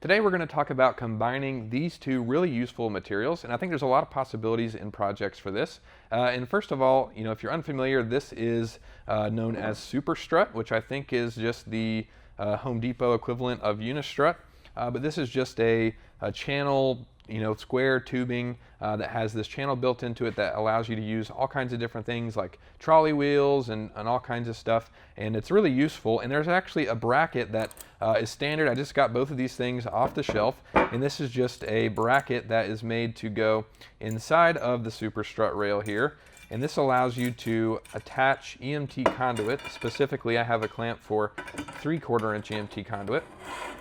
Today we're going to talk about combining these two really useful materials, and I think there's a lot of possibilities in projects for this. And first of all, if you're unfamiliar, this is known as Super Strut, which I think is just the Home Depot equivalent of Unistrut. But this is just a channel, square tubing that has this channel built into it that allows you to use all kinds of different things like trolley wheels and all kinds of stuff. And it's really useful. And there's actually a bracket that is standard. I just got both of these things off the shelf. And this is just a bracket that is made to go inside of the Super Strut rail here. And this allows you to attach EMT conduit. Specifically, I have a clamp for 3/4 inch EMT conduit.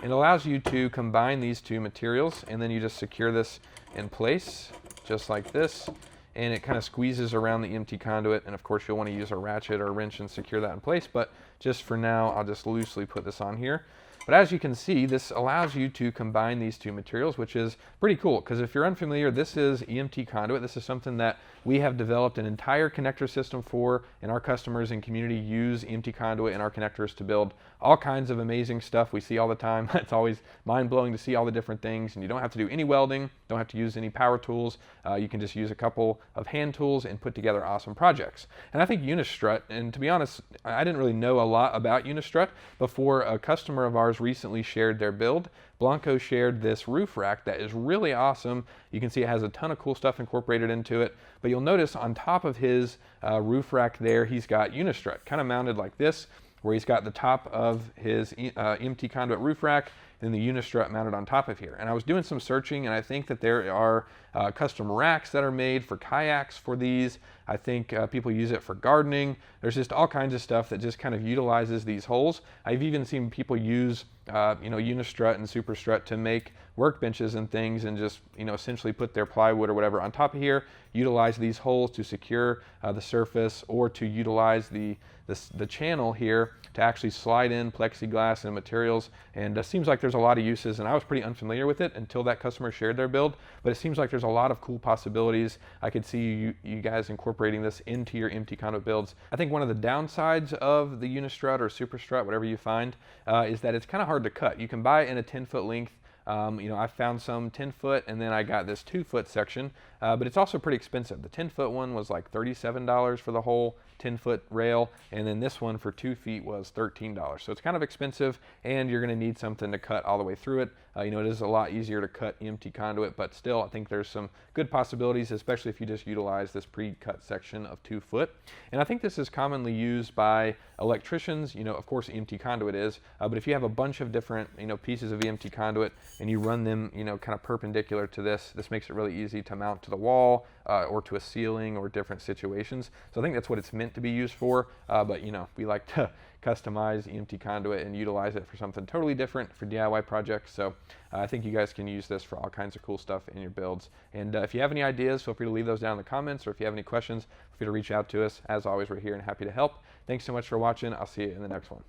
It allows you to combine these two materials, and then you just secure this in place, just like this. And it kind of squeezes around the EMT conduit. And of course, you'll want to use a ratchet or a wrench and secure that in place. But just for now, I'll just loosely put this on here. But as you can see, this allows you to combine these two materials, which is pretty cool, because if you're unfamiliar, this is EMT conduit. This is something that we have developed an entire connector system for, and our customers and community use EMT conduit in our connectors to build all kinds of amazing stuff we see all the time. It's always mind-blowing to see all the different things, and you don't have to do any welding, don't have to use any power tools. You can just use a couple of hand tools and put together awesome projects. And I think Unistrut, and to be honest, I didn't really know a lot about Unistrut before a customer of ours recently shared their build. Blanco shared this roof rack that is really awesome. You can see it has a ton of cool stuff incorporated into it, but you'll notice on top of his roof rack there, he's got Unistrut kind of mounted like this, where he's got the top of his EMT conduit roof rack, and the Unistrut mounted on top of here. And I was doing some searching, and I think that there are custom racks that are made for kayaks for these. I think people use it for gardening. There's just all kinds of stuff that just kind of utilizes these holes. I've even seen people use Unistrut and Super Strut to make workbenches and things, and just essentially put their plywood or whatever on top of here, utilize these holes to secure the surface, or to utilize the channel here to actually slide in plexiglass and materials. And it seems like there's a lot of uses, and I was pretty unfamiliar with it until that customer shared their build, but it seems like there's a lot of cool possibilities. I could see you guys incorporating this into your EMT conduit builds. I think one of the downsides of the Unistrut or Super Strut, whatever you find, is that it's kind of hard to cut. You can buy it in a 10-foot length. I found some 10-foot, and then I got this 2-foot section, but it's also pretty expensive. The 10-foot one was like $37 for the whole 10-foot rail, and then this one for 2 feet was $13. So it's kind of expensive, and you're going to need something to cut all the way through it. It is a lot easier to cut EMT conduit, but still, I think there's some good possibilities, especially if you just utilize this pre-cut section of 2 foot. And I think this is commonly used by electricians. Of course, EMT conduit is, but if you have a bunch of different, pieces of EMT conduit and you run them, kind of perpendicular to this makes it really easy to mount to the wall or to a ceiling or different situations. So I think that's what it's meant to be used for. But we like to customize EMT conduit and utilize it for something totally different for DIY projects. So I think you guys can use this for all kinds of cool stuff in your builds. And if you have any ideas, feel free to leave those down in the comments, or if you have any questions, feel free to reach out to us. As always, we're here and happy to help. Thanks so much for watching. I'll see you in the next one.